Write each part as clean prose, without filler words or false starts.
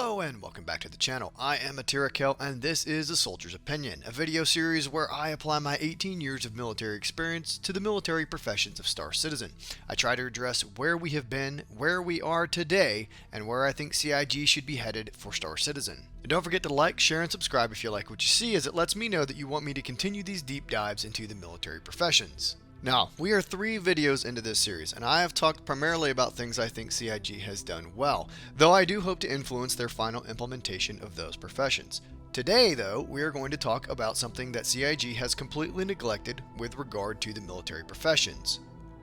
Hello and welcome back to the channel. I am attira.kell and this is A Soldier's Opinion, a video series where I apply my 18 years of military experience to the military professions of Star Citizen. I try to address where we have been, where we are today, and where I think CIG should be headed for Star Citizen. And don't forget to like, share, and subscribe if you like what you see, as it lets me know that you want me to continue these deep dives into the military professions. Now, we are 3 videos into this series, and I have talked primarily about things I think CIG has done well, though I do hope to influence their final implementation of those professions. Today, though, we are going to talk about something that CIG has completely neglected with regard to the military professions: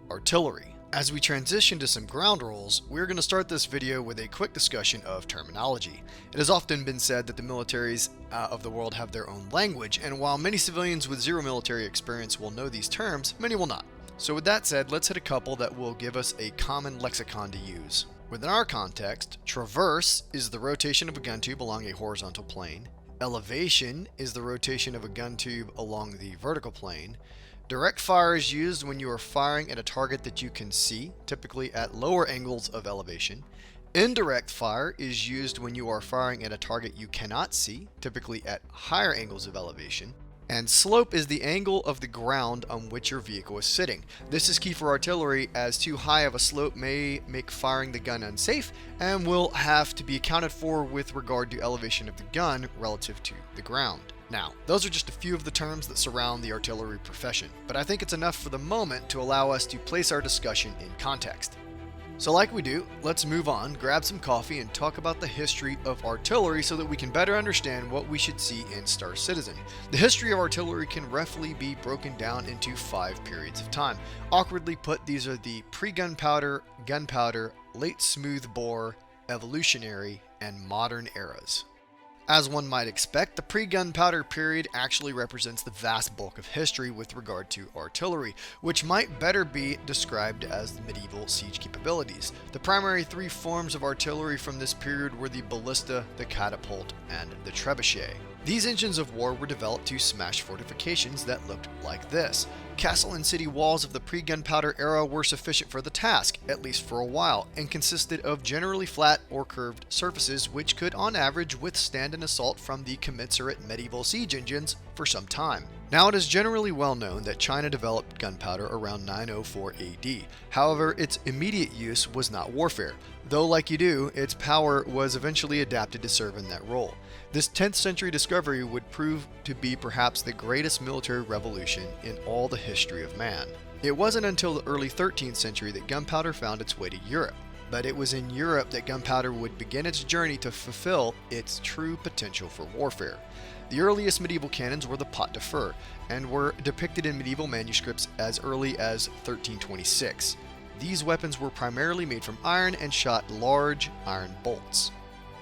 artillery. As we transition to some ground rules, we're going to start this video with a quick discussion of terminology. It has often been said that the militaries of the world have their own language, and while many civilians with zero military experience will know these terms, many will not. So with that said, let's hit a couple that will give us a common lexicon to use. Within our context, traverse is the rotation of a gun tube along a horizontal plane. Elevation is the rotation of a gun tube along the vertical plane. Direct fire is used when you are firing at a target that you can see, typically at lower angles of elevation. Indirect fire is used when you are firing at a target you cannot see, typically at higher angles of elevation. And slope is the angle of the ground on which your vehicle is sitting. This is key for artillery, as too high of a slope may make firing the gun unsafe and will have to be accounted for with regard to elevation of the gun relative to the ground. Now, those are just a few of the terms that surround the artillery profession, but I think it's enough for the moment to allow us to place our discussion in context. So like we do, let's move on, grab some coffee, and talk about the history of artillery so that we can better understand what we should see in Star Citizen. The history of artillery can roughly be broken down into 5 periods of time. Awkwardly put, these are the pre-gunpowder, gunpowder, late smooth bore, evolutionary, and modern eras. As one might expect, the pre-gunpowder period actually represents the vast bulk of history with regard to artillery, which might better be described as the medieval siege capabilities. The primary 3 forms of artillery from this period were the ballista, the catapult, and the trebuchet. These engines of war were developed to smash fortifications that looked like this. Castle and city walls of the pre-gunpowder era were sufficient for the task, at least for a while, and consisted of generally flat or curved surfaces which could on average withstand an assault from the commensurate medieval siege engines for some time. Now, it is generally well known that China developed gunpowder around 904 AD. However, its immediate use was not warfare, though like you do, its power was eventually adapted to serve in that role. This 10th century discovery would prove to be perhaps the greatest military revolution in all the history of man. It wasn't until the early 13th century that gunpowder found its way to Europe, but it was in Europe that gunpowder would begin its journey to fulfill its true potential for warfare. The earliest medieval cannons were the pot de fer, and were depicted in medieval manuscripts as early as 1326. These weapons were primarily made from iron and shot large iron bolts.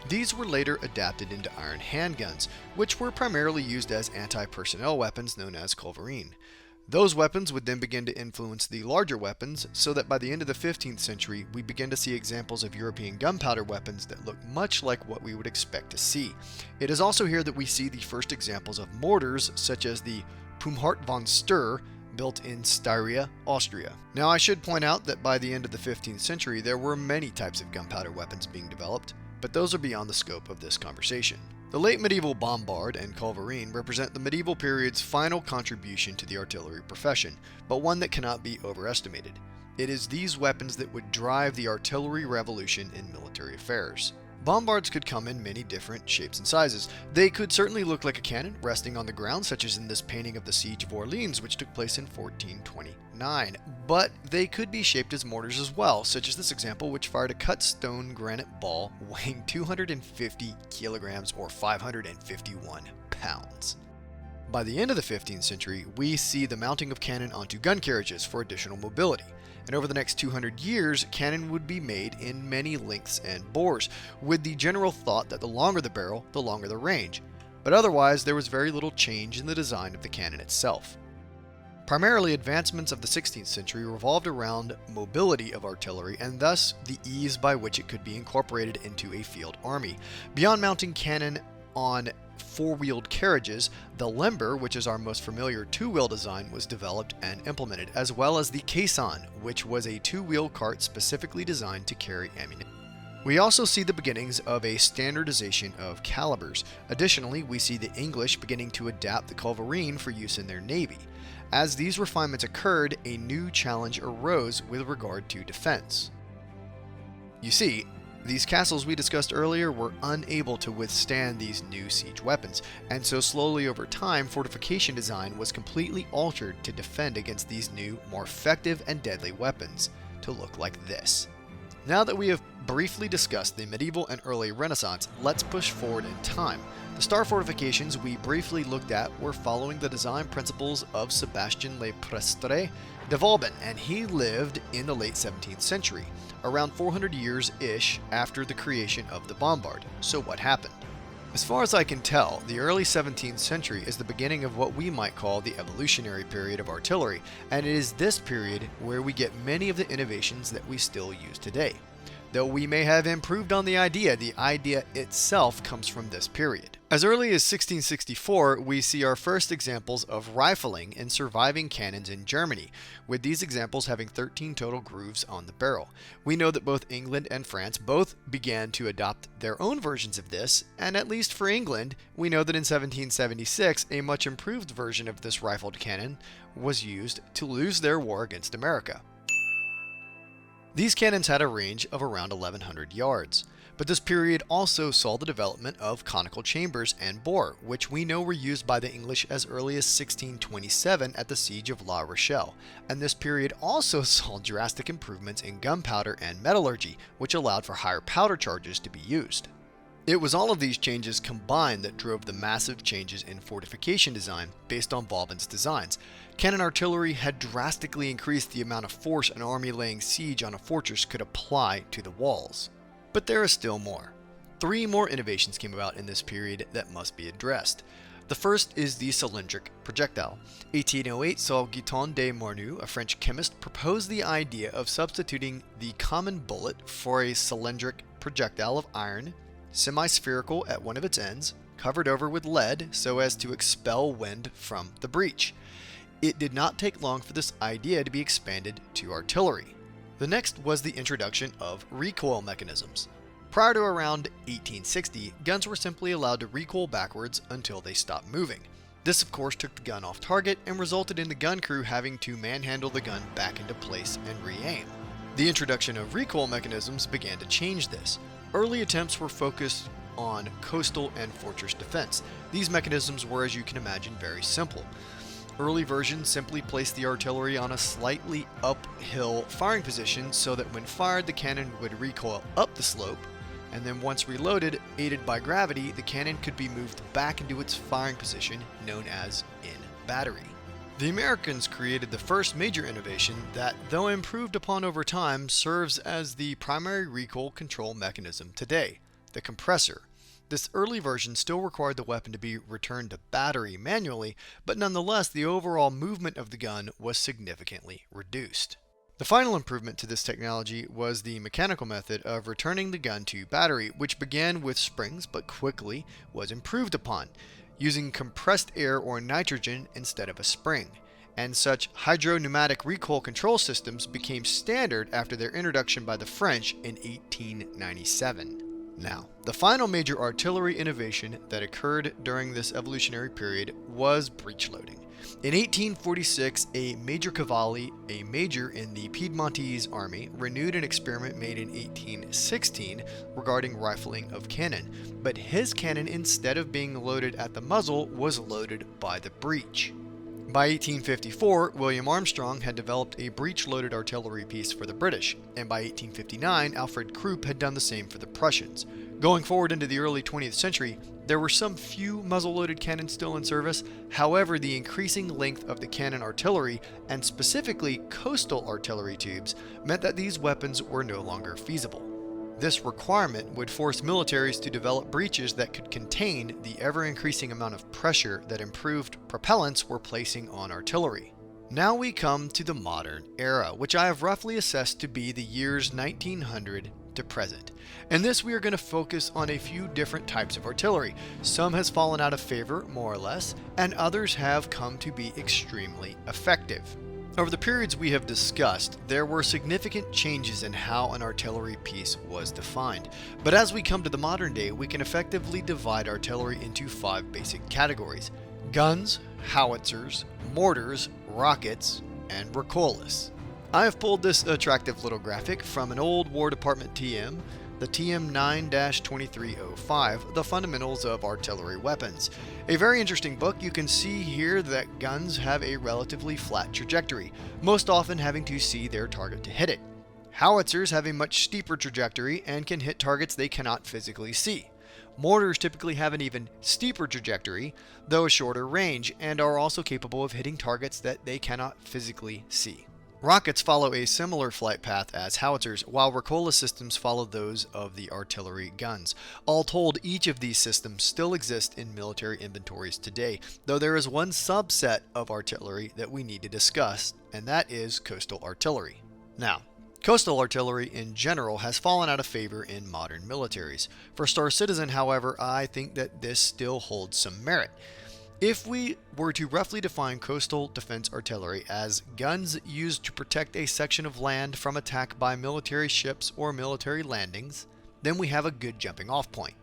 These were later adapted into iron handguns, which were primarily used as anti-personnel weapons known as culverin. Those weapons would then begin to influence the larger weapons, so that by the end of the 15th century, we begin to see examples of European gunpowder weapons that look much like what we would expect to see. It is also here that we see the first examples of mortars, such as the Pumhart von Stur, built in Styria, Austria. Now, I should point out that by the end of the 15th century, there were many types of gunpowder weapons being developed, but those are beyond the scope of this conversation. The late medieval bombard and culverin represent the medieval period's final contribution to the artillery profession, but one that cannot be overestimated. It is these weapons that would drive the artillery revolution in military affairs. Bombards could come in many different shapes and sizes. They could certainly look like a cannon resting on the ground, such as in this painting of the Siege of Orleans, which took place in 1429. But they could be shaped as mortars as well, such as this example, which fired a cut stone granite ball weighing 250 kilograms or 551 pounds. By the end of the 15th century, we see the mounting of cannon onto gun carriages for additional mobility. And over the next 200 years, cannon would be made in many lengths and bores, with the general thought that the longer the barrel, the longer the range. But otherwise, there was very little change in the design of the cannon itself. Primarily, advancements of the 16th century revolved around mobility of artillery, and thus the ease by which it could be incorporated into a field army. Beyond mounting cannon on 4-wheeled carriages, the limber, which is our most familiar 2-wheel design, was developed and implemented, as well as the caisson, which was a 2-wheel cart specifically designed to carry ammunition. We also see the beginnings of a standardization of calibers. Additionally, we see the English beginning to adapt the culverin for use in their navy. As these refinements occurred, a new challenge arose with regard to defense. You see, these castles we discussed earlier were unable to withstand these new siege weapons, and so slowly over time, fortification design was completely altered to defend against these new, more effective and deadly weapons, to look like this. Now that we have briefly discussed the medieval and early Renaissance, let's push forward in time. The star fortifications we briefly looked at were following the design principles of Sebastian Le Prestre de Vauban, and he lived in the late 17th century, around 400 years-ish after the creation of the bombard. So what happened? As far as I can tell, the early 17th century is the beginning of what we might call the evolutionary period of artillery, and it is this period where we get many of the innovations that we still use today. Though we may have improved on the idea itself comes from this period. As early as 1664, we see our first examples of rifling in surviving cannons in Germany, with these examples having 13 total grooves on the barrel. We know that both England and France both began to adopt their own versions of this, and at least for England, we know that in 1776, a much improved version of this rifled cannon was used to lose their war against America. These cannons had a range of around 1,100 yards, but this period also saw the development of conical chambers and bore, which we know were used by the English as early as 1627 at the Siege of La Rochelle, and this period also saw drastic improvements in gunpowder and metallurgy, which allowed for higher powder charges to be used. It was all of these changes combined that drove the massive changes in fortification design based on Vauban's designs. Cannon artillery had drastically increased the amount of force an army laying siege on a fortress could apply to the walls. But there is still more. 3 more innovations came about in this period that must be addressed. The first is the cylindric projectile. 1808 saw Guiton de Morneau, a French chemist, propose the idea of substituting the common bullet for a cylindric projectile of iron, semi-spherical at one of its ends, covered over with lead so as to expel wind from the breech. It did not take long for this idea to be expanded to artillery. The next was the introduction of recoil mechanisms. Prior to around 1860, guns were simply allowed to recoil backwards until they stopped moving. This of course took the gun off target and resulted in the gun crew having to manhandle the gun back into place and re-aim. The introduction of recoil mechanisms began to change this. Early attempts were focused on coastal and fortress defense. These mechanisms were, as you can imagine, very simple. Early versions simply placed the artillery on a slightly uphill firing position so that when fired the cannon would recoil up the slope, and then once reloaded, aided by gravity, the cannon could be moved back into its firing position, known as in battery. The Americans created the first major innovation that, though improved upon over time, serves as the primary recoil control mechanism today, the compressor. This early version still required the weapon to be returned to battery manually, but nonetheless the overall movement of the gun was significantly reduced. The final improvement to this technology was the mechanical method of returning the gun to battery, which began with springs but quickly was improved upon, using compressed air or nitrogen instead of a spring, and such hydro-pneumatic recoil control systems became standard after their introduction by the French in 1897. Now, the final major artillery innovation that occurred during this evolutionary period was breech loading. In 1846, a Major Cavalli, a major in the Piedmontese army, renewed an experiment made in 1816 regarding rifling of cannon, but his cannon, instead of being loaded at the muzzle, was loaded by the breech. By 1854, William Armstrong had developed a breech-loaded artillery piece for the British, and by 1859, Alfred Krupp had done the same for the Prussians. Going forward into the early 20th century, there were some few muzzle-loaded cannons still in service. However, the increasing length of the cannon artillery, and specifically coastal artillery tubes, meant that these weapons were no longer feasible. This requirement would force militaries to develop breeches that could contain the ever-increasing amount of pressure that improved propellants were placing on artillery. Now we come to the modern era, which I have roughly assessed to be the years 1900 to present. In this we are going to focus on a few different types of artillery. Some has fallen out of favor, more or less, and others have come to be extremely effective. Over the periods we have discussed, there were significant changes in how an artillery piece was defined. But as we come to the modern day, we can effectively divide artillery into 5 basic categories: guns, howitzers, mortars, rockets, and recoilless. I have pulled this attractive little graphic from an old War Department TM, the TM 9-2305, The Fundamentals of Artillery Weapons. A very interesting book. You can see here that guns have a relatively flat trajectory, most often having to see their target to hit it. Howitzers have a much steeper trajectory and can hit targets they cannot physically see. Mortars typically have an even steeper trajectory, though a shorter range, and are also capable of hitting targets that they cannot physically see. Rockets follow a similar flight path as howitzers, while recoilless systems follow those of the artillery guns. All told, each of these systems still exist in military inventories today, though there is one subset of artillery that we need to discuss, and that is coastal artillery. Now, coastal artillery in general has fallen out of favor in modern militaries. For Star Citizen, however, I think that this still holds some merit. If we were to roughly define coastal defense artillery as guns used to protect a section of land from attack by military ships or military landings, then we have a good jumping off point.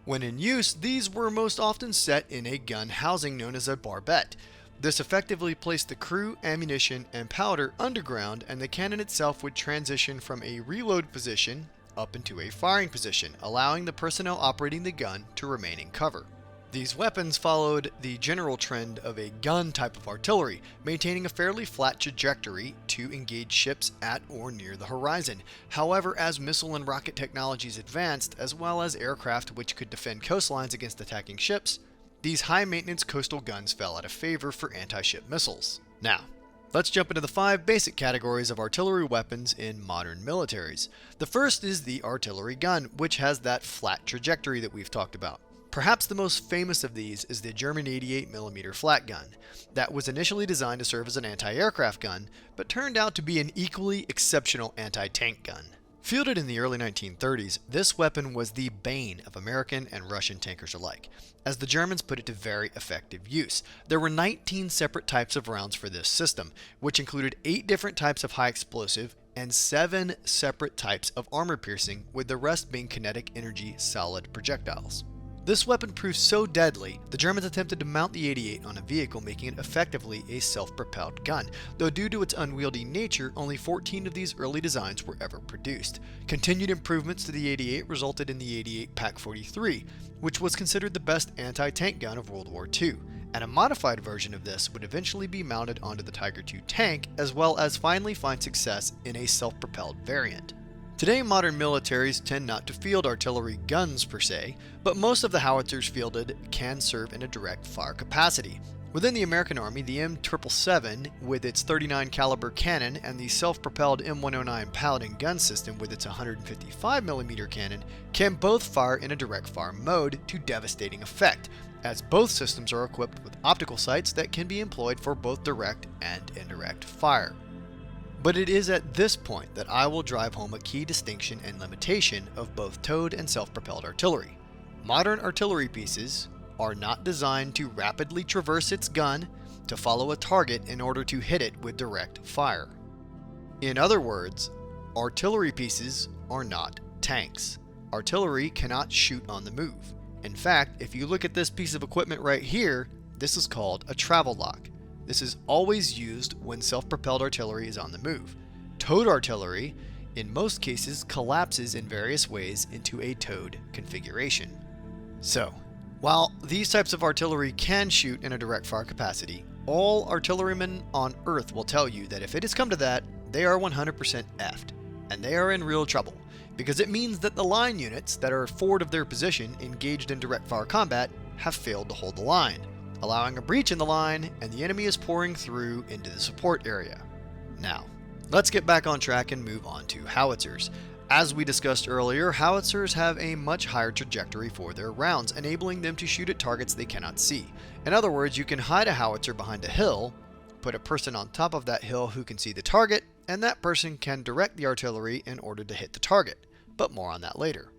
When in use, these were most often set in a gun housing known as a barbette. This effectively placed the crew, ammunition, and powder underground, and the cannon itself would transition from a reload position up into a firing position, allowing the personnel operating the gun to remain in cover. These weapons followed the general trend of a gun type of artillery, maintaining a fairly flat trajectory to engage ships at or near the horizon. However, as missile and rocket technologies advanced, as well as aircraft which could defend coastlines against attacking ships, these high-maintenance coastal guns fell out of favor for anti-ship missiles. Now, let's jump into the 5 basic categories of artillery weapons in modern militaries. The first is the artillery gun, which has that flat trajectory that we've talked about. Perhaps the most famous of these is the German 88mm flat gun, that was initially designed to serve as an anti-aircraft gun, but turned out to be an equally exceptional anti-tank gun. Fielded in the early 1930s, this weapon was the bane of American and Russian tankers alike, as the Germans put it to very effective use. There were 19 separate types of rounds for this system, which included 8 different types of high explosive and 7 separate types of armor piercing, with the rest being kinetic energy solid projectiles. This weapon proved so deadly, the Germans attempted to mount the 88 on a vehicle, making it effectively a self-propelled gun, though due to its unwieldy nature, only 14 of these early designs were ever produced. Continued improvements to the 88 resulted in the 88 PaK-43, which was considered the best anti-tank gun of World War II, and a modified version of this would eventually be mounted onto the Tiger II tank, as well as finally find success in a self-propelled variant. Today, modern militaries tend not to field artillery guns per se, but most of the howitzers fielded can serve in a direct fire capacity. Within the American Army, the M777 with its 39 caliber cannon and the self-propelled M109 Paladin gun system with its 155mm cannon can both fire in a direct fire mode to devastating effect, as both systems are equipped with optical sights that can be employed for both direct and indirect fire. But it is at this point that I will drive home a key distinction and limitation of both towed and self-propelled artillery. Modern artillery pieces are not designed to rapidly traverse its gun to follow a target in order to hit it with direct fire. In other words, artillery pieces are not tanks. Artillery cannot shoot on the move. In fact, if you look at this piece of equipment right here, this is called a travel lock. This is always used when self-propelled artillery is on the move. Towed artillery, in most cases, collapses in various ways into a towed configuration. So, while these types of artillery can shoot in a direct fire capacity, all artillerymen on Earth will tell you that if it has come to that, they are 100% effed, and they are in real trouble, because it means that the line units that are forward of their position engaged in direct fire combat have failed to hold the line, allowing a breach in the line, and the enemy is pouring through into the support area. Now, let's get back on track and move on to howitzers. As we discussed earlier, howitzers have a much higher trajectory for their rounds, enabling them to shoot at targets they cannot see. In other words, you can hide a howitzer behind a hill, put a person on top of that hill who can see the target, and that person can direct the artillery in order to hit the target, but more on that later.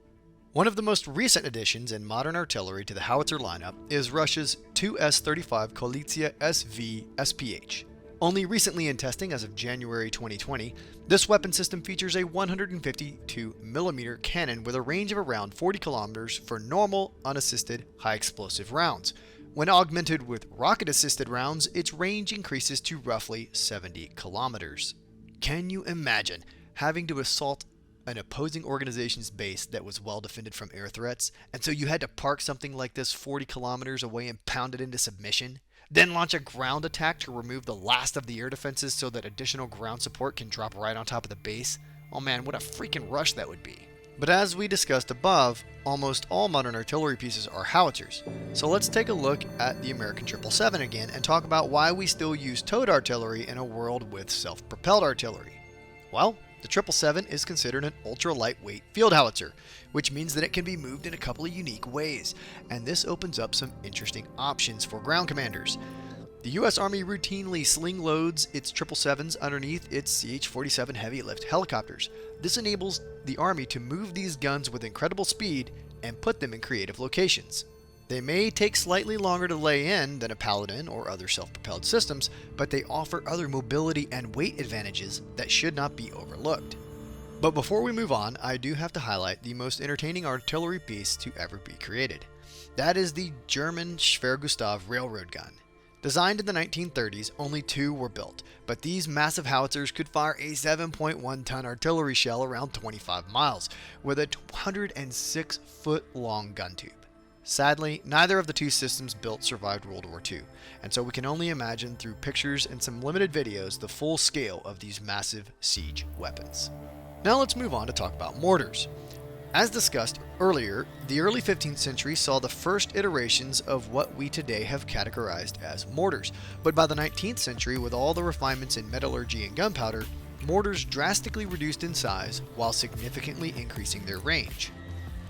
One of the most recent additions in modern artillery to the howitzer lineup is Russia's Tu-S-35 Koalitsiya SV SPH. Only recently in testing as of January 2020, this weapon system features a 152mm cannon with a range of around 40 kilometers for normal, unassisted, high-explosive rounds. When augmented with rocket-assisted rounds, its range increases to roughly 70 kilometers. Can you imagine having to assault an opposing organization's base that was well defended from air threats, and so you had to park something like this 40 kilometers away and pound it into submission? Then launch a ground attack to remove the last of the air defenses so that additional ground support can drop right on top of the base? Oh man, what a freaking rush that would be. But as we discussed above, almost all modern artillery pieces are howitzers. So let's take a look at the American 777 again and talk about why we still use towed artillery in a world with self-propelled artillery. Well, the 777 is considered an ultra-lightweight field howitzer, which means that it can be moved in a couple of unique ways, and this opens up some interesting options for ground commanders. The U.S. Army routinely sling loads its 777s underneath its CH-47 heavy lift helicopters. This enables the Army to move these guns with incredible speed and put them in creative locations. They may take slightly longer to lay in than a Paladin or other self-propelled systems, but they offer other mobility and weight advantages that should not be overlooked. But before we move on, I do have to highlight the most entertaining artillery piece to ever be created. That is the German Schwergustav railroad gun. Designed in the 1930s, only two were built, but these massive howitzers could fire a 7.1-ton artillery shell around 25 miles, with a 106-foot-long gun tube. Sadly, neither of the two systems built survived World War II, and so we can only imagine through pictures and some limited videos the full scale of these massive siege weapons. Now let's move on to talk about mortars. As discussed earlier, the early 15th century saw the first iterations of what we today have categorized as mortars, but by the 19th century, with all the refinements in metallurgy and gunpowder, mortars drastically reduced in size while significantly increasing their range.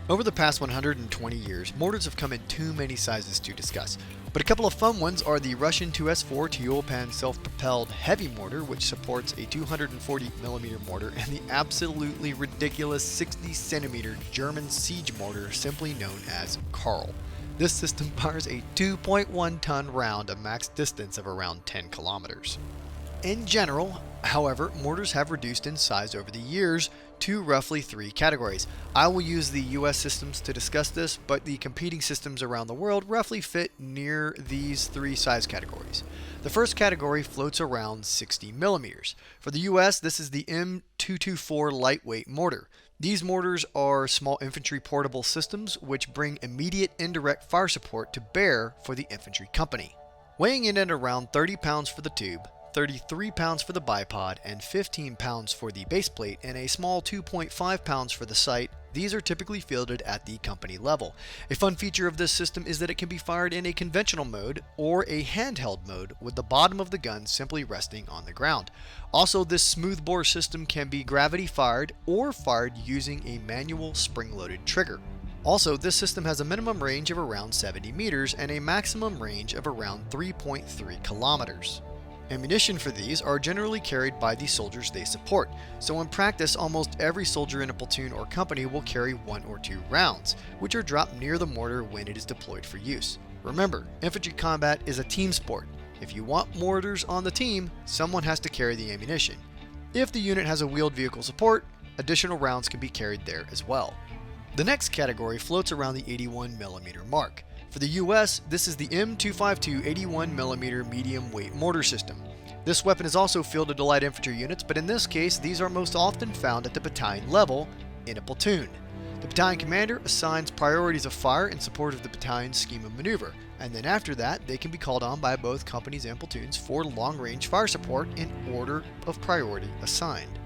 Over the past 120 years, mortars have come in too many sizes to discuss, but a couple of fun ones are the Russian 2S4 Tupolev self-propelled heavy mortar, which supports a 240mm mortar, and the absolutely ridiculous 60cm German siege mortar, simply known as Karl. This system fires a 2.1-ton round, a max distance of around 10 kilometers. In general, however, mortars have reduced in size over the years to roughly three categories. I will use the US systems to discuss this, but the competing systems around the world roughly fit near these three size categories. The first category floats around 60 millimeters. For the US, this is the M224 lightweight mortar. These mortars are small infantry portable systems which bring immediate indirect fire support to bear for the infantry company. Weighing in at around 30 pounds for the tube, 33 pounds for the bipod, and 15 pounds for the base plate, and a small 2.5 pounds for the sight, these are typically fielded at the company level. A fun feature of this system is that it can be fired in a conventional mode or a handheld mode, with the bottom of the gun simply resting on the ground. Also, this smoothbore system can be gravity fired or fired using a manual spring-loaded trigger. Also, this system has a minimum range of around 70 meters and a maximum range of around 3.3 kilometers. Ammunition for these are generally carried by the soldiers they support, so in practice almost every soldier in a platoon or company will carry 1 or 2 rounds, which are dropped near the mortar when it is deployed for use. Remember, infantry combat is a team sport. If you want mortars on the team, someone has to carry the ammunition. If the unit has a wheeled vehicle support, additional rounds can be carried there as well. The next category floats around the 81mm mark. For the US, this is the M252 81mm medium weight mortar system. This weapon is also fielded to light infantry units, but in this case, these are most often found at the battalion level in a platoon. The battalion commander assigns priorities of fire in support of the battalion's scheme of maneuver, and then after that, they can be called on by both companies and platoons for long-range fire support in order of priority assigned.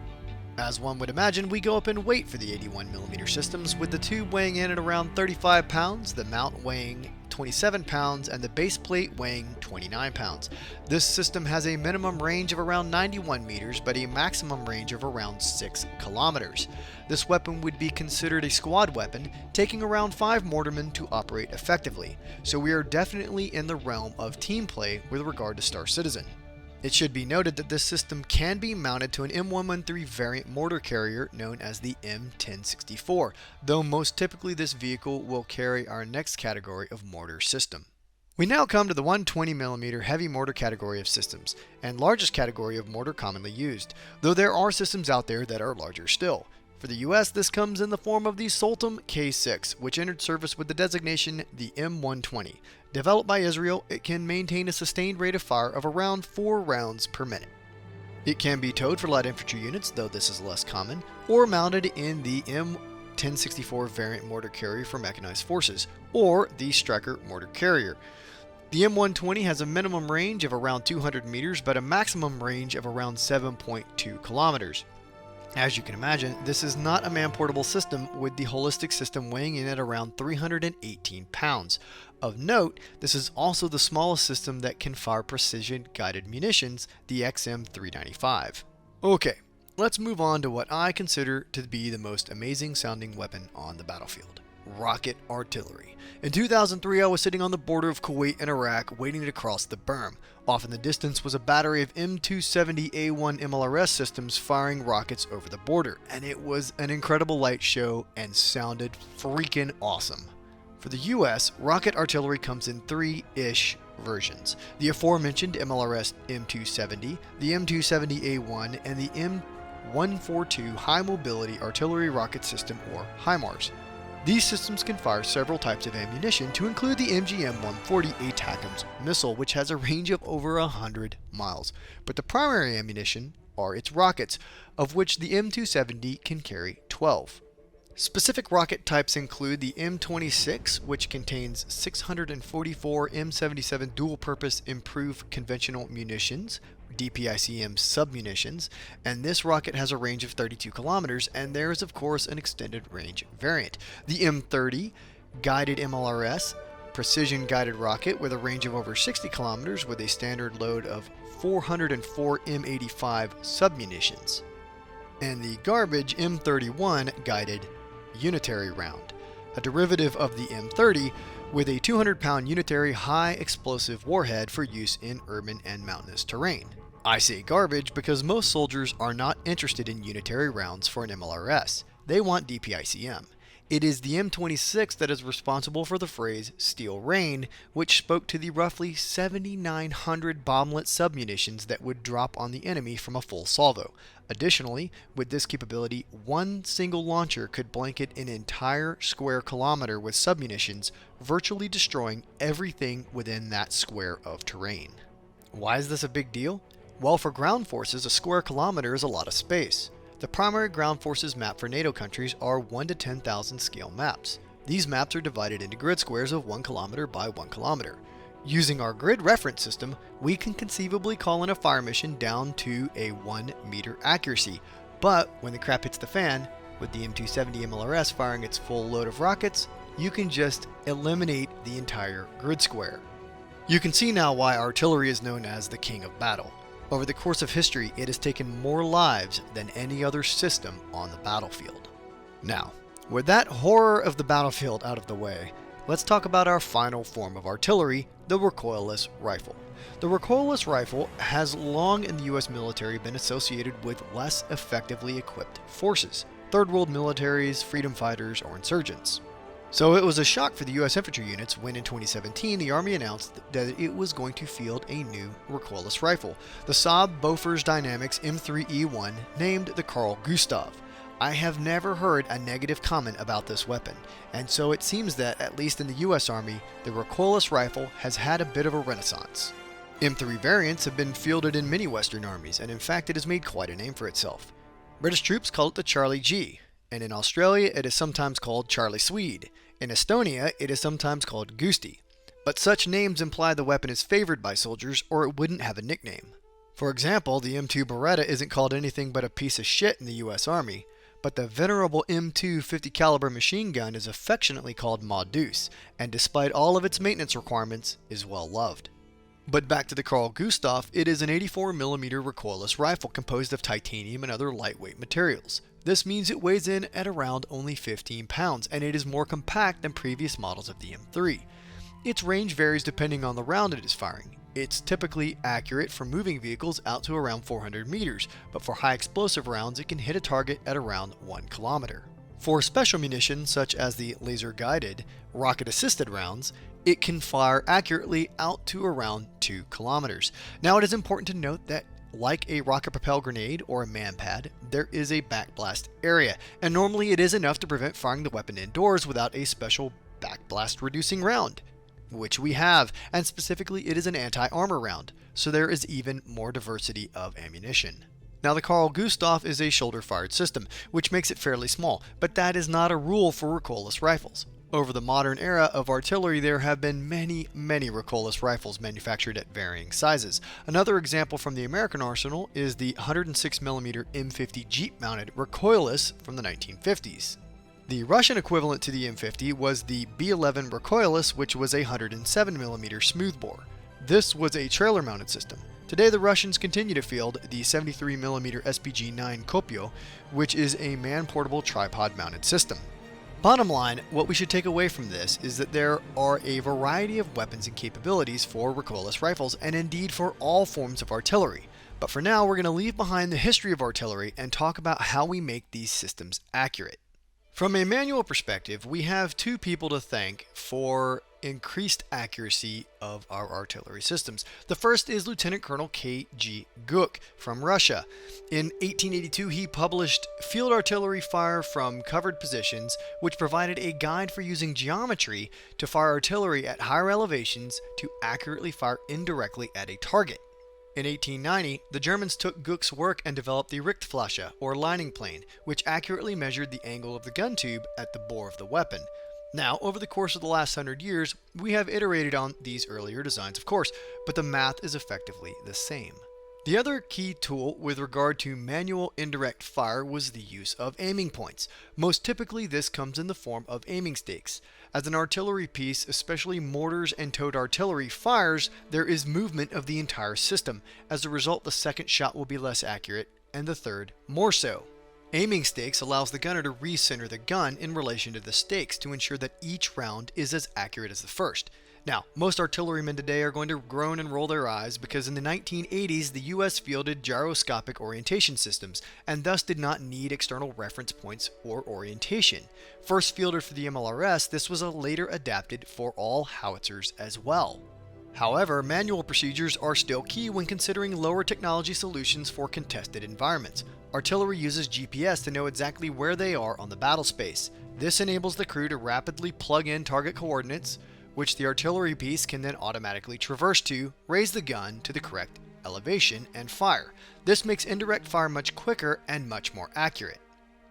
As one would imagine, we go up in weight for the 81mm systems, with the tube weighing in at around 35 pounds, the mount weighing 27 pounds, and the base plate weighing 29 pounds. This system has a minimum range of around 91 meters, but a maximum range of around 6 kilometers. This weapon would be considered a squad weapon, taking around 5 mortarmen to operate effectively, so we are definitely in the realm of team play with regard to Star Citizen. It should be noted that this system can be mounted to an M113 variant mortar carrier known as the M1064, though most typically this vehicle will carry our next category of mortar system. We now come to the 120mm heavy mortar category of systems, and largest category of mortar commonly used, though there are systems out there that are larger still. For the US, this comes in the form of the Sultan K6, which entered service with the designation the M120. Developed by Israel, it can maintain a sustained rate of fire of around 4 rounds per minute. It can be towed for light infantry units, though this is less common, or mounted in the M1064 variant mortar carrier for mechanized forces, or the Stryker mortar carrier. The M120 has a minimum range of around 200 meters, but a maximum range of around 7.2 kilometers. As you can imagine, this is not a man-portable system, with the holistic system weighing in at around 318 pounds. Of note, this is also the smallest system that can fire precision-guided munitions, the XM395. Okay, let's move on to what I consider to be the most amazing sounding weapon on the battlefield. Rocket artillery. In 2003, I was sitting on the border of Kuwait and Iraq waiting to cross the berm. Off in the distance was a battery of M270A1 MLRS systems firing rockets over the border, and it was an incredible light show and sounded freaking awesome. For the US, rocket artillery comes in 3-ish versions. The aforementioned MLRS M270, the M270A1, and the M142 High Mobility Artillery Rocket System, or HIMARS. These systems can fire several types of ammunition, to include the MGM-140 ATACMS missile, which has a range of over 100 miles. But the primary ammunition are its rockets, of which the M270 can carry 12. Specific rocket types include the M26, which contains 644 M77 dual-purpose improved conventional munitions, DPICM submunitions, and this rocket has a range of 32 kilometers, and there is of course an extended range variant. The M30 guided MLRS precision guided rocket with a range of over 60 kilometers with a standard load of 404 M85 submunitions, and the garbage M31 guided unitary round, a derivative of the M30 with a 200-pound unitary high explosive warhead for use in urban and mountainous terrain. I say garbage because most soldiers are not interested in unitary rounds for an MLRS. They want DPICM. It is the M26 that is responsible for the phrase "steel rain," which spoke to the roughly 7,900 bomblet submunitions that would drop on the enemy from a full salvo. Additionally, with this capability, one single launcher could blanket an entire square kilometer with submunitions, virtually destroying everything within that square of terrain. Why is this a big deal? Well, for ground forces, a square kilometer is a lot of space. The primary ground forces map for NATO countries are 1 to 10,000 scale maps. These maps are divided into grid squares of 1 kilometer by 1 kilometer. Using our grid reference system, we can conceivably call in a fire mission down to a 1 meter accuracy, but when the crap hits the fan, with the M270 MLRS firing its full load of rockets, you can just eliminate the entire grid square. You can see now why artillery is known as the king of battle. Over the course of history, it has taken more lives than any other system on the battlefield. Now, with that horror of the battlefield out of the way, let's talk about our final form of artillery, the recoilless rifle. The recoilless rifle has long in the US military been associated with less effectively equipped forces, third world militaries, freedom fighters, or insurgents. So it was a shock for the US infantry units when in 2017 the Army announced that it was going to field a new recoilless rifle, the Saab Bofors Dynamics M3E1, named the Carl Gustav. I have never heard a negative comment about this weapon, and so it seems that, at least in the US Army, the recoilless rifle has had a bit of a renaissance. M3 variants have been fielded in many Western armies, and in fact it has made quite a name for itself. British troops call it the Charlie G, and in Australia it is sometimes called Charlie Swede. In Estonia it is sometimes called Gusti, but such names imply the weapon is favored by soldiers or it wouldn't have a nickname. For example, the M2 Beretta isn't called anything but a piece of shit in the US Army, but the venerable M2 50 caliber machine gun is affectionately called Ma Deuce, and despite all of its maintenance requirements, is well loved. But back to the Carl Gustav, it is an 84mm recoilless rifle composed of titanium and other lightweight materials. This means it weighs in at around only 15 pounds, and it is more compact than previous models of the M3. Its range varies depending on the round it is firing. It's typically accurate for moving vehicles out to around 400 meters, but for high explosive rounds it can hit a target at around 1 kilometer. For special munitions such as the laser-guided, rocket-assisted rounds, it can fire accurately out to around 2 kilometers. Now, it is important to note that like a rocket-propelled grenade or a man-pad, there is a backblast area, and normally it is enough to prevent firing the weapon indoors without a special backblast reducing round, which we have, and specifically it is an anti-armor round, so there is even more diversity of ammunition. Now, the Carl Gustaf is a shoulder-fired system, which makes it fairly small, but that is not a rule for recoilless rifles. Over the modern era of artillery, there have been many recoilless rifles manufactured at varying sizes. Another example from the American arsenal is the 106mm M50 Jeep-mounted Recoilless from the 1950s. The Russian equivalent to the M50 was the B-11 Recoilless, which was a 107mm smoothbore. This was a trailer-mounted system. Today, the Russians continue to field the 73mm SPG-9 Kopyo, which is a man-portable tripod-mounted system. Bottom line, what we should take away from this is that there are a variety of weapons and capabilities for recoilless rifles, and indeed for all forms of artillery. But for now, we're going to leave behind the history of artillery and talk about how we make these systems accurate. From a manual perspective, we have 2 people to thank for increased accuracy of our artillery systems. The first is Lieutenant Colonel K.G. Guk from Russia. In 1882, he published Field Artillery Fire from Covered Positions, which provided a guide for using geometry to fire artillery at higher elevations to accurately fire indirectly at a target. In 1890, the Germans took Guk's work and developed the Richtfläche, or lining plane, which accurately measured the angle of the gun tube at the bore of the weapon. Now, over the course of the last 100 years, we have iterated on these earlier designs, of course, but the math is effectively the same. The other key tool with regard to manual indirect fire was the use of aiming points. Most typically, this comes in the form of aiming stakes. As an artillery piece, especially mortars and towed artillery, fires, there is movement of the entire system. As a result, the second shot will be less accurate, and the third more so. Aiming stakes allows the gunner to recenter the gun in relation to the stakes to ensure that each round is as accurate as the first. Now, most artillerymen today are going to groan and roll their eyes because in the 1980s, the US fielded gyroscopic orientation systems and thus did not need external reference points or orientation. First fielded for the MLRS, this was later adapted for all howitzers as well. However, manual procedures are still key when considering lower technology solutions for contested environments. Artillery uses GPS to know exactly where they are on the battle space. This enables the crew to rapidly plug in target coordinates, which the artillery piece can then automatically traverse to, raise the gun to the correct elevation, and fire. This makes indirect fire much quicker and much more accurate.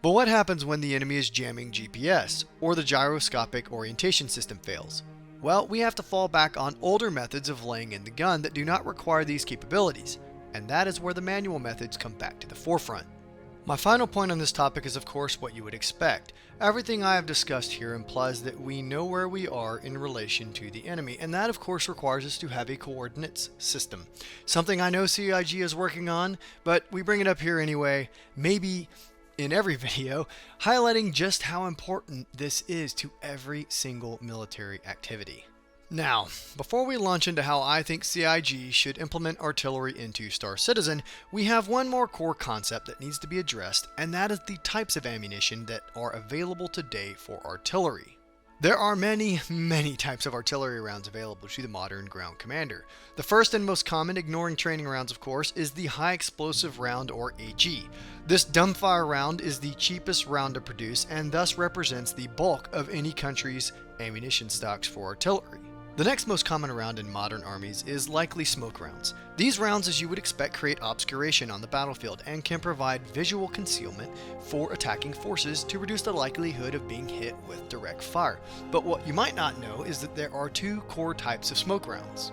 But what happens when the enemy is jamming GPS, or the gyroscopic orientation system fails? Well, we have to fall back on older methods of laying in the gun that do not require these capabilities, and that is where the manual methods come back to the forefront. My final point on this topic is, of course, what you would expect. Everything I have discussed here implies that we know where we are in relation to the enemy, and that, of course, requires us to have a coordinates system. Something I know CIG is working on, but we bring it up here anyway, maybe in every video, highlighting just how important this is to every single military activity. Now, before we launch into how I think CIG should implement artillery into Star Citizen, we have one more core concept that needs to be addressed, and that is the types of ammunition that are available today for artillery. There are many types of artillery rounds available to the modern ground commander. The first and most common, ignoring training rounds of course, is the high explosive round, or HE. This dumbfire round is the cheapest round to produce and thus represents the bulk of any country's ammunition stocks for artillery. The next most common round in modern armies is likely smoke rounds. These rounds, as you would expect, create obscuration on the battlefield and can provide visual concealment for attacking forces to reduce the likelihood of being hit with direct fire. But what you might not know is that there are 2 core types of smoke rounds.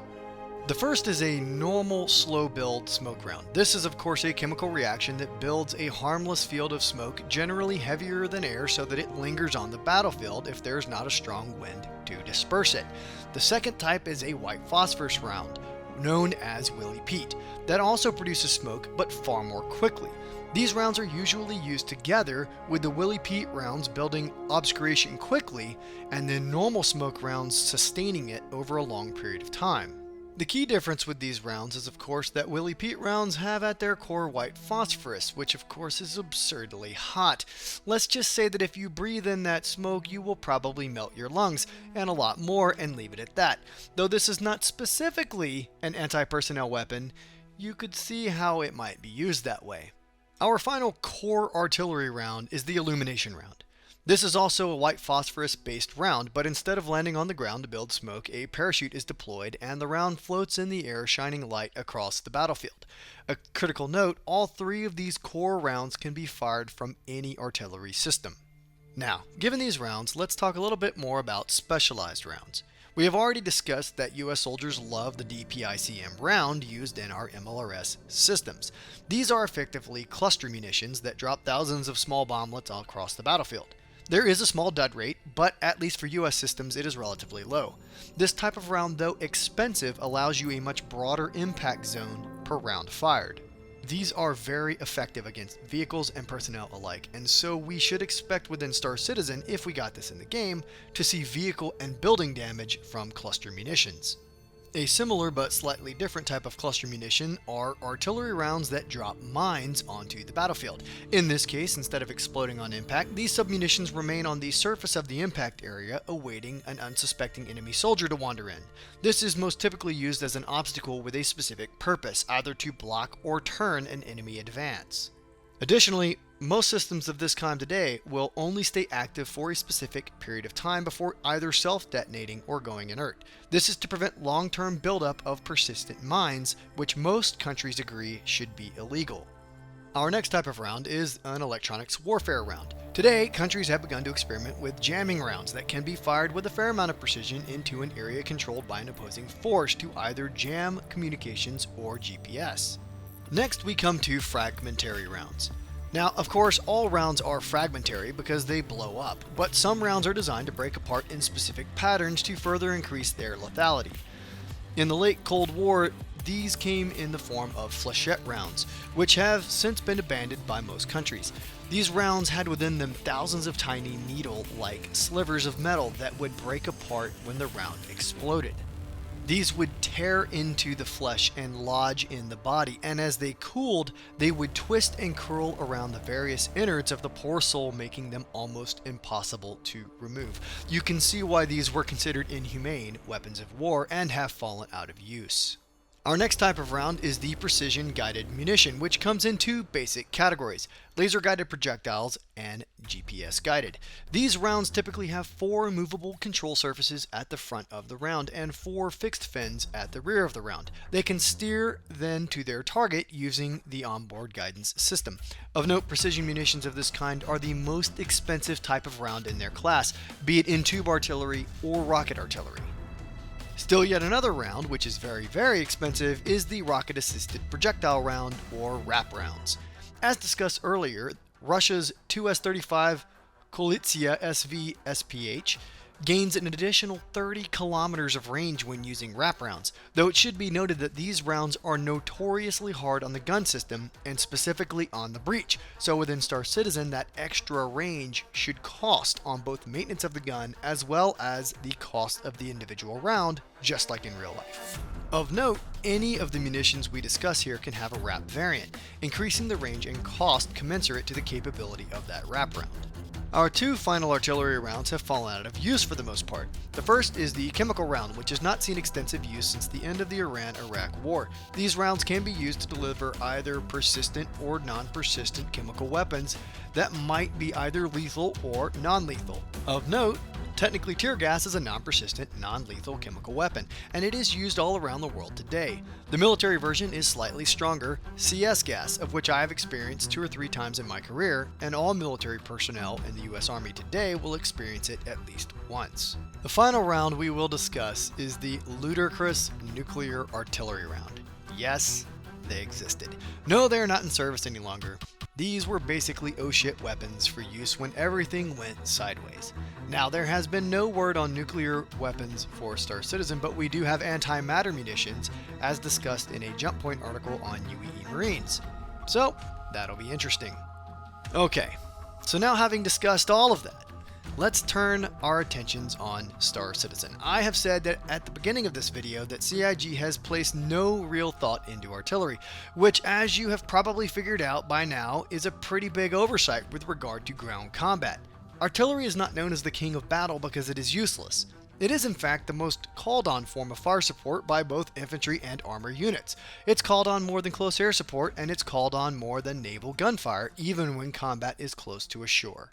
The first is a normal slow build smoke round. This is of course a chemical reaction that builds a harmless field of smoke, generally heavier than air, so that it lingers on the battlefield if there's not a strong wind to disperse it. The second type is a white phosphorus round, known as Willy Pete, that also produces smoke but far more quickly. These rounds are usually used together with the Willy Pete rounds building obscuration quickly and then normal smoke rounds sustaining it over a long period of time. The key difference with these rounds is of course that Willie Pete rounds have at their core white phosphorus, which of course is absurdly hot. Let's just say that if you breathe in that smoke, you will probably melt your lungs, and a lot more, and leave it at that. Though this is not specifically an anti-personnel weapon, you could see how it might be used that way. Our final core artillery round is the illumination round. This is also a white phosphorus based round, but instead of landing on the ground to build smoke, a parachute is deployed and the round floats in the air, shining light across the battlefield. A critical note, all three of these core rounds can be fired from any artillery system. Now, given these rounds, let's talk a little bit more about specialized rounds. We have already discussed that US soldiers love the DPICM round used in our MLRS systems. These are effectively cluster munitions that drop thousands of small bomblets all across the battlefield. There is a small dud rate, but at least for US systems it is relatively low. This type of round, though expensive, allows you a much broader impact zone per round fired. These are very effective against vehicles and personnel alike, and so we should expect within Star Citizen, if we got this in the game, to see vehicle and building damage from cluster munitions. A similar but slightly different type of cluster munition are artillery rounds that drop mines onto the battlefield. In this case, instead of exploding on impact, these submunitions remain on the surface of the impact area, awaiting an unsuspecting enemy soldier to wander in. This is most typically used as an obstacle with a specific purpose, either to block or turn an enemy advance. Additionally, most systems of this kind today will only stay active for a specific period of time before either self-detonating or going inert. This is to prevent long-term buildup of persistent mines, which most countries agree should be illegal. Our next type of round is an electronics warfare round. Today, countries have begun to experiment with jamming rounds that can be fired with a fair amount of precision into an area controlled by an opposing force to either jam communications or GPS. Next, we come to fragmentary rounds. Now, of course, all rounds are fragmentary because they blow up, but some rounds are designed to break apart in specific patterns to further increase their lethality. In the late Cold War, these came in the form of flechette rounds, which have since been abandoned by most countries. These rounds had within them thousands of tiny needle-like slivers of metal that would break apart when the round exploded. These would tear into the flesh and lodge in the body, and as they cooled, they would twist and curl around the various innards of the poor soul, making them almost impossible to remove. You can see why these were considered inhumane weapons of war and have fallen out of use. Our next type of round is the precision-guided munition, which comes in two basic categories: laser-guided projectiles and GPS-guided. These rounds typically have 4 movable control surfaces at the front of the round and 4 fixed fins at the rear of the round. They can steer then to their target using the onboard guidance system. Of note, precision munitions of this kind are the most expensive type of round in their class, be it in tube artillery or rocket artillery. Still yet another round, which is very, very expensive, is the rocket-assisted projectile round, or RAP rounds. As discussed earlier, Russia's 2S-35 Koalitsia SV SPH gains an additional 30 kilometers of range when using RAP rounds, though it should be noted that these rounds are notoriously hard on the gun system and specifically on the breech, so within Star Citizen that extra range should cost on both maintenance of the gun as well as the cost of the individual round, just like in real life. Of note, any of the munitions we discuss here can have a RAP variant, increasing the range and cost commensurate to the capability of that RAP round. Our 2 final artillery rounds have fallen out of use for the most part. The first is the chemical round, which has not seen extensive use since the end of the Iran-Iraq War. These rounds can be used to deliver either persistent or non-persistent chemical weapons that might be either lethal or non-lethal. Of note, technically tear gas is a non-persistent, non-lethal chemical weapon, and it is used all around the world today. The military version is slightly stronger, CS gas, of which I have experienced 2 or 3 times in my career, and all military personnel in the US Army today will experience it at least once. The final round we will discuss is the ludicrous nuclear artillery round. Yes, they existed. No, they are not in service any longer. These were basically oh shit weapons for use when everything went sideways. Now, there has been no word on nuclear weapons for Star Citizen, but we do have antimatter munitions, as discussed in a Jump Point article on UEE Marines. So, that'll be interesting. Okay, so now having discussed all of that, let's turn our attentions on Star Citizen. I have said that at the beginning of this video that CIG has placed no real thought into artillery, which, as you have probably figured out by now, is a pretty big oversight with regard to ground combat. Artillery is not known as the king of battle because it is useless. It is in fact the most called on form of fire support by both infantry and armor units. It's called on more than close air support, and it's called on more than naval gunfire, even when combat is close to a shore.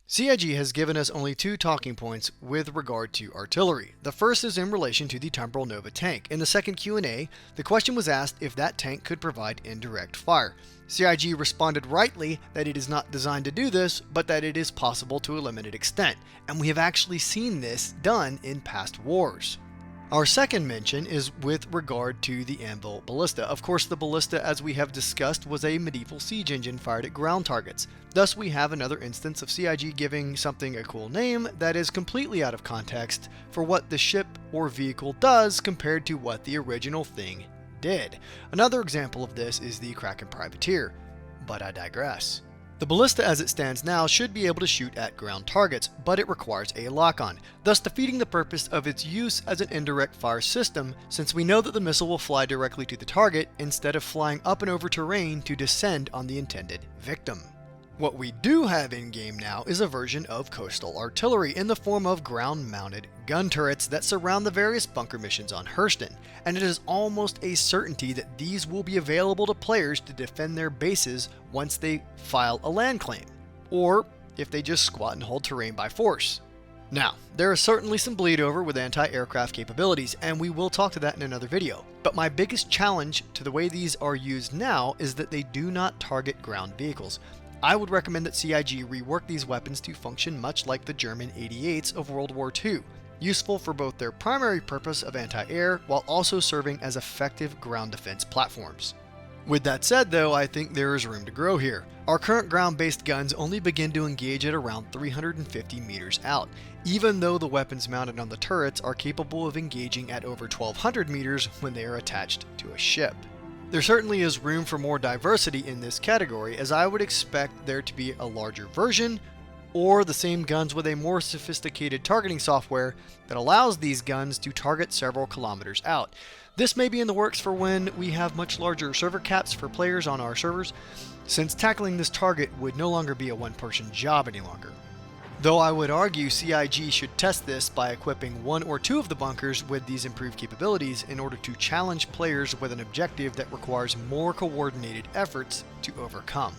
CIG has given us only two talking points with regard to artillery. The first is in relation to the Temporal Nova tank. In the second Q&A, the question was asked if that tank could provide indirect fire. CIG responded rightly that it is not designed to do this, but that it is possible to a limited extent, and we have actually seen this done in past wars. Our second mention is with regard to the Anvil Ballista. Of course, the Ballista, as we have discussed, was a medieval siege engine fired at ground targets. Thus, we have another instance of CIG giving something a cool name that is completely out of context for what the ship or vehicle does compared to what the original thing did. Another example of this is the Kraken Privateer, but I digress. The Ballista as it stands now should be able to shoot at ground targets, but it requires a lock-on, thus defeating the purpose of its use as an indirect fire system, since we know that the missile will fly directly to the target instead of flying up and over terrain to descend on the intended victim. What we do have in-game now is a version of coastal artillery in the form of ground-mounted gun turrets that surround the various bunker missions on Hurston, and it is almost a certainty that these will be available to players to defend their bases once they file a land claim, or if they just squat and hold terrain by force. Now, there is certainly some bleed over with anti-aircraft capabilities, and we will talk to that in another video, but my biggest challenge to the way these are used now is that they do not target ground vehicles. I would recommend that CIG rework these weapons to function much like the German 88s of World War II, useful for both their primary purpose of anti-air while also serving as effective ground defense platforms. With that said though, I think there is room to grow here. Our current ground-based guns only begin to engage at around 350 meters out, even though the weapons mounted on the turrets are capable of engaging at over 1200 meters when they are attached to a ship. There certainly is room for more diversity in this category, as I would expect there to be a larger version, or the same guns with a more sophisticated targeting software that allows these guns to target several kilometers out. This may be in the works for when we have much larger server caps for players on our servers, since tackling this target would no longer be a one-person job any longer. Though I would argue CIG should test this by equipping one or two of the bunkers with these improved capabilities in order to challenge players with an objective that requires more coordinated efforts to overcome.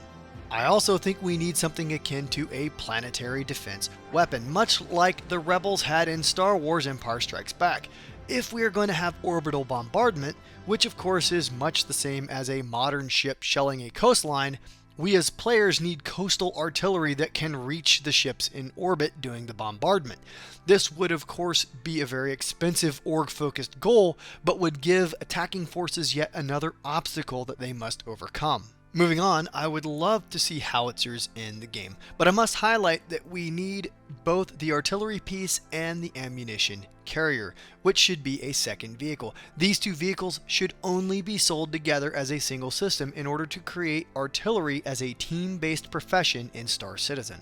I also think we need something akin to a planetary defense weapon, much like the Rebels had in Star Wars Empire Strikes Back, if we are going to have orbital bombardment, which of course is much the same as a modern ship shelling a coastline. We as players need coastal artillery that can reach the ships in orbit during the bombardment. This would of course be a very expensive org-focused goal, but would give attacking forces yet another obstacle that they must overcome. Moving on, I would love to see howitzers in the game, but I must highlight that we need both the artillery piece and the ammunition carrier, which should be a second vehicle. These two vehicles should only be sold together as a single system in order to create artillery as a team-based profession in Star Citizen.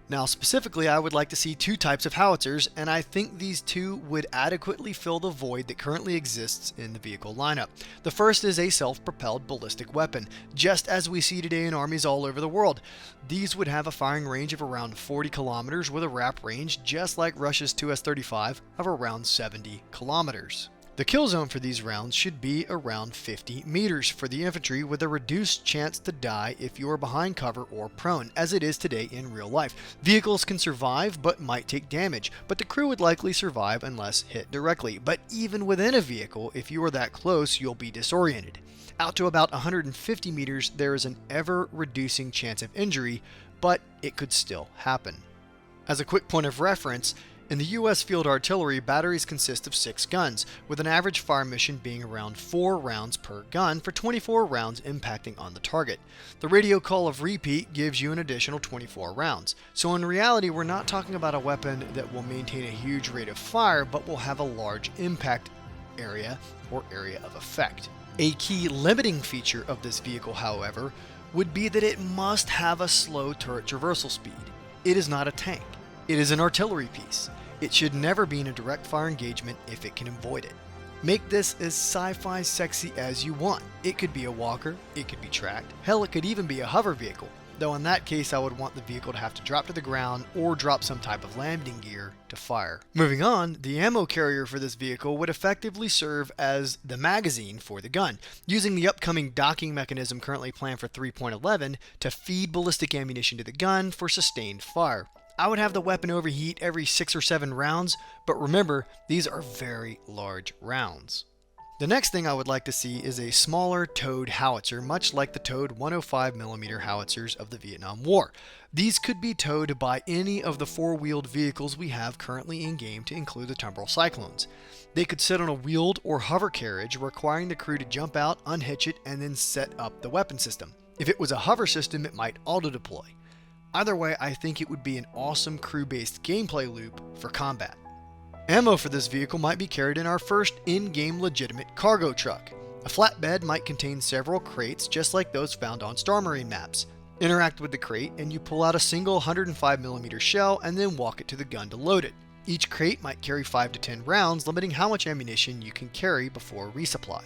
Now specifically, I would like to see two types of howitzers, and I think these two would adequately fill the void that currently exists in the vehicle lineup. The first is a self-propelled ballistic weapon, just as we see today in armies all over the world. These would have a firing range of around 40 kilometers with a wrap range, just like Russia's 2S-35, of around 70 kilometers. The kill zone for these rounds should be around 50 meters for the infantry, with a reduced chance to die if you are behind cover or prone, as it is today in real life. Vehicles can survive but might take damage, but the crew would likely survive unless hit directly. But even within a vehicle, if you are that close, you'll be disoriented. Out to about 150 meters, there is an ever-reducing chance of injury, but it could still happen. As a quick point of reference, in the US field artillery, batteries consist of 6 guns, with an average fire mission being around 4 rounds per gun for 24 rounds impacting on the target. The radio call of repeat gives you an additional 24 rounds. So in reality, we're not talking about a weapon that will maintain a huge rate of fire, but will have a large impact area or area of effect. A key limiting feature of this vehicle, however, would be that it must have a slow turret traversal speed. It is not a tank. It is an artillery piece. It should never be in a direct fire engagement if it can avoid it. Make this as sci-fi sexy as you want. It could be a walker, it could be tracked, hell it could even be a hover vehicle. Though in that case I would want the vehicle to have to drop to the ground or drop some type of landing gear to fire. Moving on, the ammo carrier for this vehicle would effectively serve as the magazine for the gun, using the upcoming docking mechanism currently planned for 3.11 to feed ballistic ammunition to the gun for sustained fire. I would have the weapon overheat every 6 or 7 rounds, but remember, these are very large rounds. The next thing I would like to see is a smaller towed howitzer, much like the towed 105mm howitzers of the Vietnam War. These could be towed by any of the 4-wheeled vehicles we have currently in game, to include the Temporal Cyclones. They could sit on a wheeled or hover carriage, requiring the crew to jump out, unhitch it, and then set up the weapon system. If it was a hover system, it might auto-deploy. Either way, I think it would be an awesome crew-based gameplay loop for combat. Ammo for this vehicle might be carried in our first in-game legitimate cargo truck. A flatbed might contain several crates just like those found on Star Marine maps. Interact with the crate and you pull out a single 105mm shell and then walk it to the gun to load it. Each crate might carry 5 to 10 rounds, limiting how much ammunition you can carry before resupply.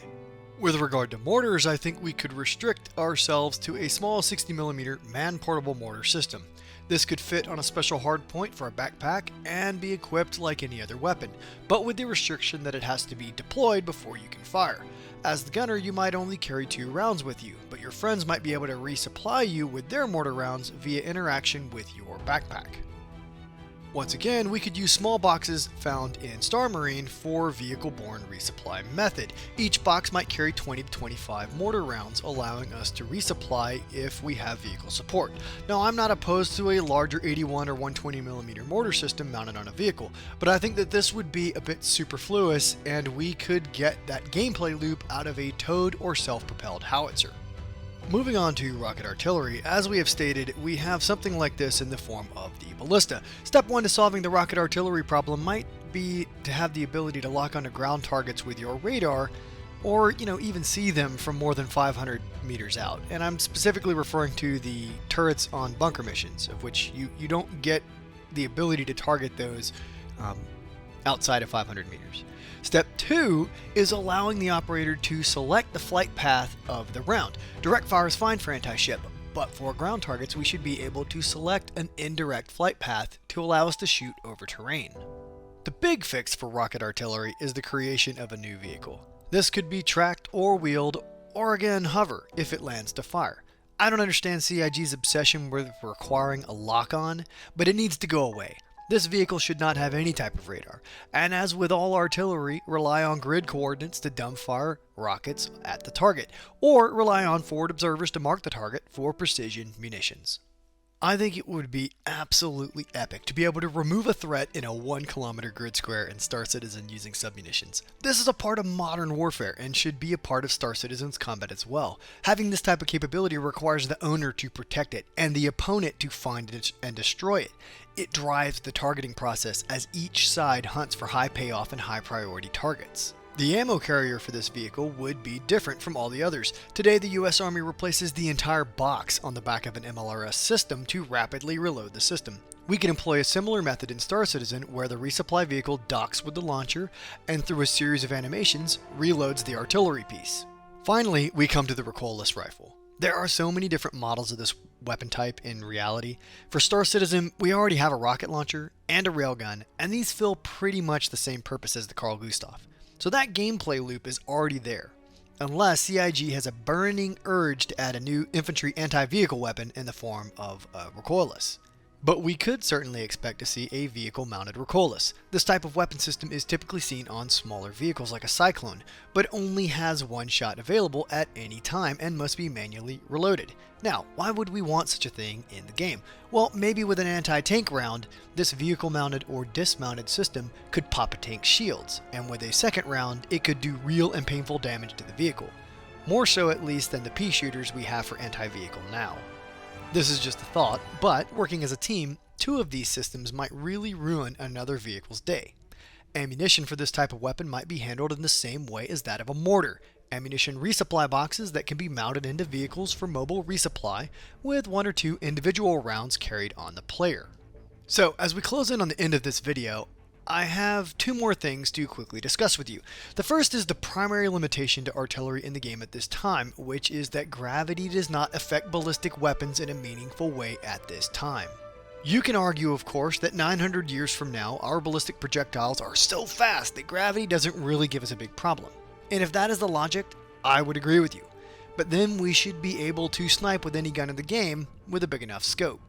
With regard to mortars, I think we could restrict ourselves to a small 60mm man-portable mortar system. This could fit on a special hardpoint for a backpack and be equipped like any other weapon, but with the restriction that it has to be deployed before you can fire. As the gunner, you might only carry 2 rounds with you, but your friends might be able to resupply you with their mortar rounds via interaction with your backpack. Once again, we could use small boxes found in Star Marine for vehicle-borne resupply method. Each box might carry 20 to 25 mortar rounds, allowing us to resupply if we have vehicle support. Now, I'm not opposed to a larger 81 or 120mm mortar system mounted on a vehicle, but I think that this would be a bit superfluous and we could get that gameplay loop out of a towed or self-propelled howitzer. Moving on to rocket artillery, as we have stated, we have something like this in the form of the ballista. Step 1 to solving the rocket artillery problem might be to have the ability to lock onto ground targets with your radar, or even see them from more than 500 meters out. And I'm specifically referring to the turrets on bunker missions, of which you don't get the ability to target those outside of 500 meters. Step 2 is allowing the operator to select the flight path of the round. Direct fire is fine for anti-ship, but for ground targets we should be able to select an indirect flight path to allow us to shoot over terrain. The big fix for rocket artillery is the creation of a new vehicle. This could be tracked or wheeled, or again hover if it lands to fire. I don't understand CIG's obsession with requiring a lock-on, but it needs to go away. This vehicle should not have any type of radar, and as with all artillery, rely on grid coordinates to dump fire rockets at the target, or rely on forward observers to mark the target for precision munitions. I think it would be absolutely epic to be able to remove a threat in a 1 kilometer grid square in Star Citizen using submunitions. This is a part of modern warfare and should be a part of Star Citizen's combat as well. Having this type of capability requires the owner to protect it and the opponent to find it and destroy it. It drives the targeting process as each side hunts for high payoff and high priority targets. The ammo carrier for this vehicle would be different from all the others. Today, the US Army replaces the entire box on the back of an MLRS system to rapidly reload the system. We can employ a similar method in Star Citizen where the resupply vehicle docks with the launcher and through a series of animations reloads the artillery piece. Finally, we come to the recoilless rifle. There are so many different models of this weapon type in reality. For Star Citizen, we already have a rocket launcher and a railgun, and these fill pretty much the same purpose as the Carl Gustaf. So that gameplay loop is already there, unless CIG has a burning urge to add a new infantry anti-vehicle weapon in the form of a recoilless. But we could certainly expect to see a vehicle-mounted recoilless. This type of weapon system is typically seen on smaller vehicles like a Cyclone, but only has one shot available at any time and must be manually reloaded. Now, why would we want such a thing in the game? Well, maybe with an anti-tank round, this vehicle-mounted or dismounted system could pop a tank's shields, and with a second round, it could do real and painful damage to the vehicle. More so at least than the pea shooters we have for anti-vehicle now. This is just a thought, but working as a team, 2 of these systems might really ruin another vehicle's day. Ammunition for this type of weapon might be handled in the same way as that of a mortar. Ammunition resupply boxes that can be mounted into vehicles for mobile resupply with 1 or 2 individual rounds carried on the player. So, as we close in on the end of this video, I have two more things to quickly discuss with you. The first is the primary limitation to artillery in the game at this time, which is that gravity does not affect ballistic weapons in a meaningful way at this time. You can argue, of course, that 900 years from now, our ballistic projectiles are so fast that gravity doesn't really give us a big problem. And if that is the logic, I would agree with you. But then we should be able to snipe with any gun in the game with a big enough scope.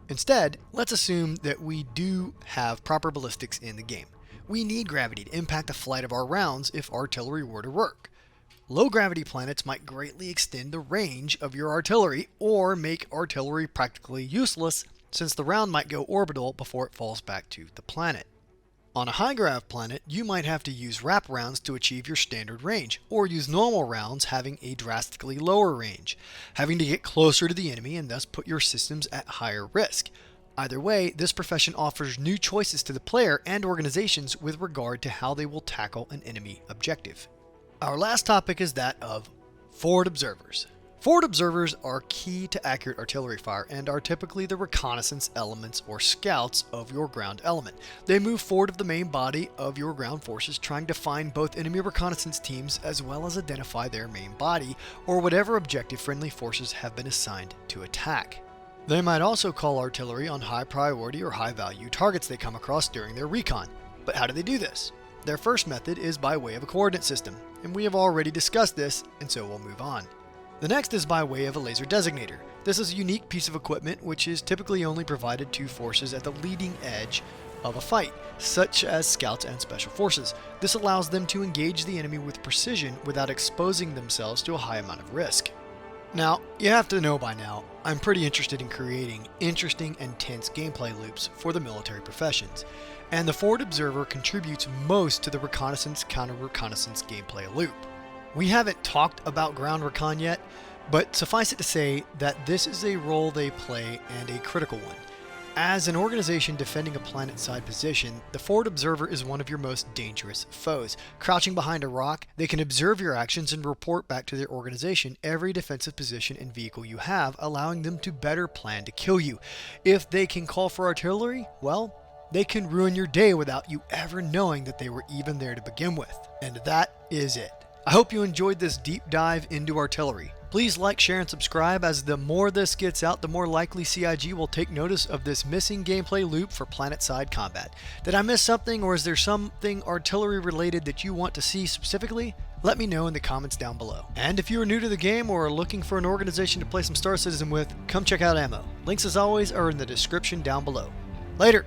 Instead, let's assume that we do have proper ballistics in the game. We need gravity to impact the flight of our rounds if artillery were to work. Low gravity planets might greatly extend the range of your artillery or make artillery practically useless, since the round might go orbital before it falls back to the planet. On a high grav planet, you might have to use wrap rounds to achieve your standard range, or use normal rounds having a drastically lower range, having to get closer to the enemy and thus put your systems at higher risk. Either way, this profession offers new choices to the player and organizations with regard to how they will tackle an enemy objective. Our last topic is that of forward observers. Forward observers are key to accurate artillery fire and are typically the reconnaissance elements or scouts of your ground element. They move forward of the main body of your ground forces, trying to find both enemy reconnaissance teams as well as identify their main body or whatever objective friendly forces have been assigned to attack. They might also call artillery on high priority or high value targets they come across during their recon. But how do they do this? Their first method is by way of a coordinate system, and we have already discussed this, and so we'll move on. The next is by way of a laser designator. This is a unique piece of equipment which is typically only provided to forces at the leading edge of a fight, such as scouts and special forces. This allows them to engage the enemy with precision without exposing themselves to a high amount of risk. Now, you have to know by now, I'm pretty interested in creating interesting and tense gameplay loops for the military professions, and the forward observer contributes most to the reconnaissance counter-reconnaissance gameplay loop. We haven't talked about ground recon yet, but suffice it to say that this is a role they play and a critical one. As an organization defending a planet-side position, the forward observer is one of your most dangerous foes. Crouching behind a rock, they can observe your actions and report back to their organization every defensive position and vehicle you have, allowing them to better plan to kill you. If they can call for artillery, well, they can ruin your day without you ever knowing that they were even there to begin with. And that is it. I hope you enjoyed this deep dive into artillery. Please like, share, and subscribe, as the more this gets out, the more likely CIG will take notice of this missing gameplay loop for planet-side combat. Did I miss something, or is there something artillery related that you want to see specifically? Let me know in the comments down below. And if you are new to the game or are looking for an organization to play some Star Citizen with, come check out a.m.m.o. Links as always are in the description down below. Later!